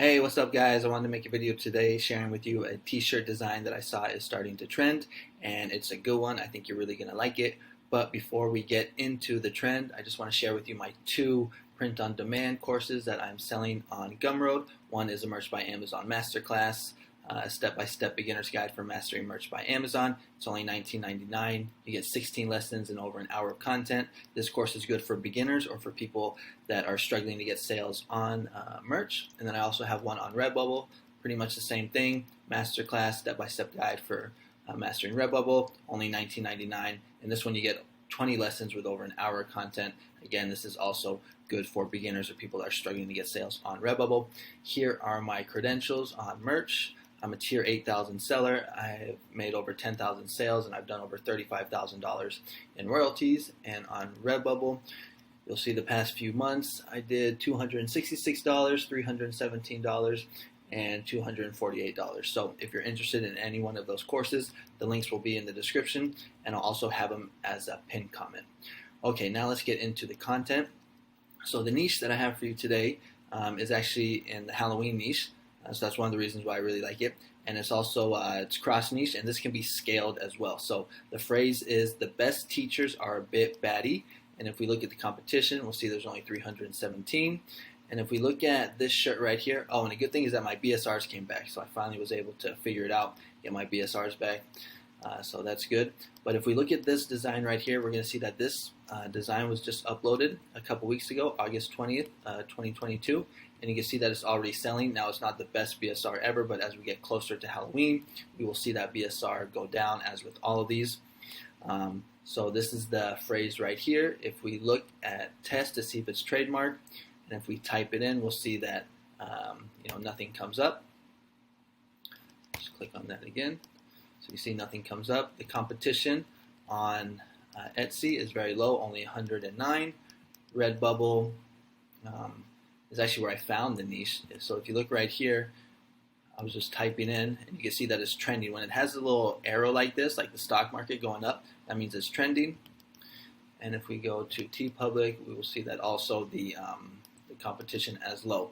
Hey, what's up guys? I wanted to make a video today sharing with you a t-shirt design that I saw is starting to trend, and it's a good one. I think you're really going to like it. But before we get into the trend, I just want to share with you my two print-on-demand courses that I'm selling on Gumroad. One is a Merch by Amazon Masterclass, a step-by-step beginner's guide for mastering merch by Amazon. It's only $19.99. You get 16 lessons and over an hour of content. This course is good for beginners or for people that are struggling to get sales on merch. And then I also have one on Redbubble, pretty much the same thing. Masterclass, step-by-step guide for mastering Redbubble, only $19.99. And this one you get 20 lessons with over an hour of content. Again, this is also good for beginners or people that are struggling to get sales on Redbubble. Here are my credentials on merch. I'm a tier 8,000 seller. I've made over 10,000 sales and I've done over $35,000 in royalties. And on Redbubble, you'll see the past few months I did $266, $317, and $248. So if you're interested in any one of those courses, the links will be in the description, and I'll also have them as a pinned comment. Okay, now let's get into the content. So the niche that I have for you today is actually in the Halloween niche. So that's one of the reasons why I really like it. And it's also it's cross niche, and this can be scaled as well. So the phrase is the best teachers are a bit batty. And if we look at the competition, we'll see there's only 317. And if we look at this shirt right here, oh, and the good thing is that my BSRs came back. So I finally was able to figure it out, get my BSRs back. So that's good. But if we look at this design right here, we're going to see that this design was just uploaded a couple weeks ago, August 20th, 2022. And you can see that it's already selling. Now, it's not the best BSR ever, but as we get closer to Halloween, we will see that BSR go down, as with all of these. So this is the phrase right here. If we look at test to see if it's trademarked, and if we type it in, we'll see that nothing comes up. Just click on that again. So you see nothing comes up. The competition on Etsy is very low, only 109. Redbubble is actually where I found the niche. So if you look right here, I was just typing in, and you can see that it's trending. When it has a little arrow like this, like the stock market going up, that means it's trending. And if we go to TeePublic, we will see that also the competition as low.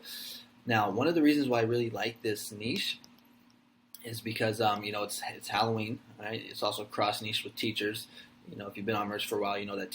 Now, one of the reasons why I really like this niche is because it's Halloween, right? It's also cross niche with teachers. If you've been on merch for a while, you know that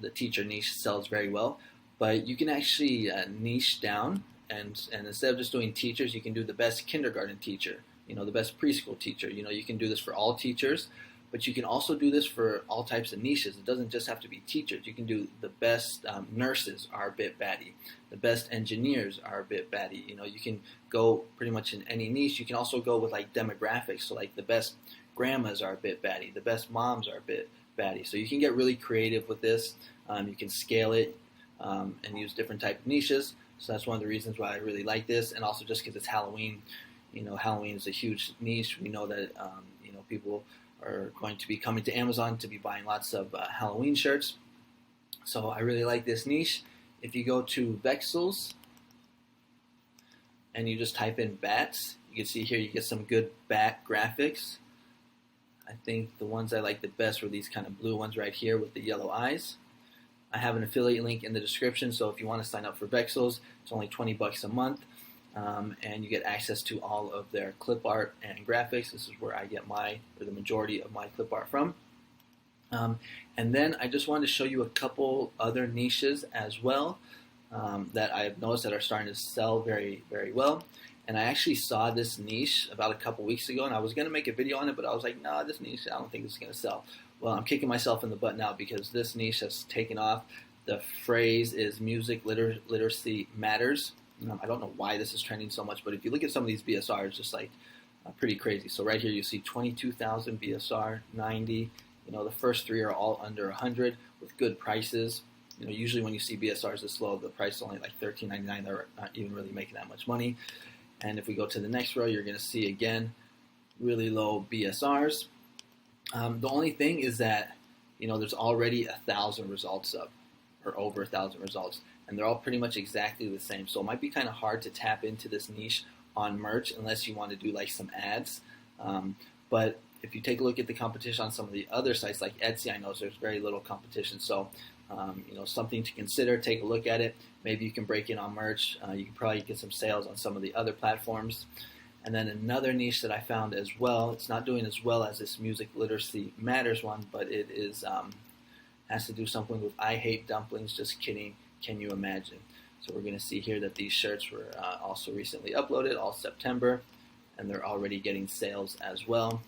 the teacher niche sells very well. But you can actually niche down, and instead of just doing teachers, you can do the best kindergarten teacher, the best preschool teacher. You can do this for all teachers, but you can also do this for all types of niches. It doesn't just have to be teachers. You can do the best nurses are a bit batty. The best engineers are a bit batty. You can go pretty much in any niche. You can also go with like demographics. So like the best grandmas are a bit batty. The best moms are a bit batty. So you can get really creative with this. You can scale it and use different type of niches. So that's one of the reasons why I really like this. And also just because it's Halloween. Halloween is a huge niche. We know that people are going to be coming to Amazon to be buying lots of Halloween shirts. So I really like this niche. If you go to Vexels and you just type in bats, you can see here you get some good bat graphics. I think the ones I like the best were these kind of blue ones right here with the yellow eyes. I have an affiliate link in the description, so if you want to sign up for Vexels, it's only $20 a month. And you get access to all of their clip art and graphics. This is where I get the majority of my clip art from. And then I just wanted to show you a couple other niches as well that I've noticed that are starting to sell very, very well. And I actually saw this niche about a couple weeks ago, and I was going to make a video on it, but I was like, nah, this niche, I don't think this is going to sell. Well, I'm kicking myself in the butt now because this niche has taken off. The phrase is music literacy matters. I don't know why this is trending so much, but if you look at some of these BSRs, it's just like pretty crazy. So right here you see 22,000 BSR, 90. The first three are all under 100 with good prices. Usually when you see BSRs this low, the price is only like $13.99. They're not even really making that much money. And if we go to the next row, you're going to see again really low BSRs. The only thing is that there's already 1,000 results up, or over 1,000 results. And they're all pretty much exactly the same. So it might be kind of hard to tap into this niche on merch unless you want to do like some ads. But if you take a look at the competition on some of the other sites like Etsy, I know there's very little competition. So something to consider. Take a look at it. Maybe you can break in on merch. You can probably get some sales on some of the other platforms. And then another niche that I found as well, it's not doing as well as this Music Literacy Matters one, but it is has to do something with I hate dumplings, just kidding, can you imagine? So we're going to see here that these shirts were also recently uploaded, all September, and they're already getting sales as well.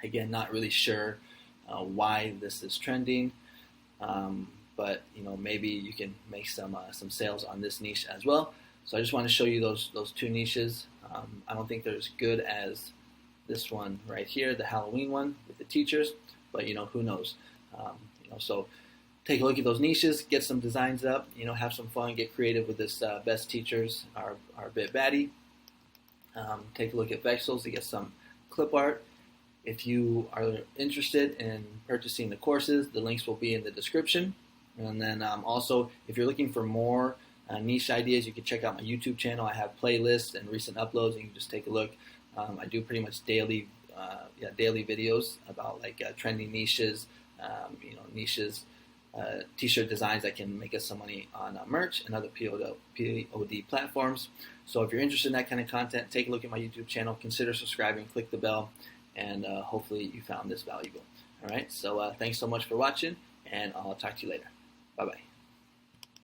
Again, not really sure why this is trending, but maybe you can make some sales on this niche as well. So I just want to show you those two niches. I don't think they're as good as this one right here, the Halloween one with the teachers, but who knows? So take a look at those niches, get some designs up, have some fun, get creative with this best teachers, our bit baddie. Take a look at Vexels to get some clip art. If you are interested in purchasing the courses, the links will be in the description. And then also, if you're looking for more niche ideas, you can check out my YouTube channel. I have playlists and recent uploads, and you can just take a look. I do pretty much daily videos about trending niches, niches, t-shirt designs that can make us some money on merch and other POD platforms. So if you're interested in that kind of content, take a look at my YouTube channel, consider subscribing, click the bell, and hopefully you found this valuable. All right, so thanks so much for watching, and I'll talk to you later. Bye-bye.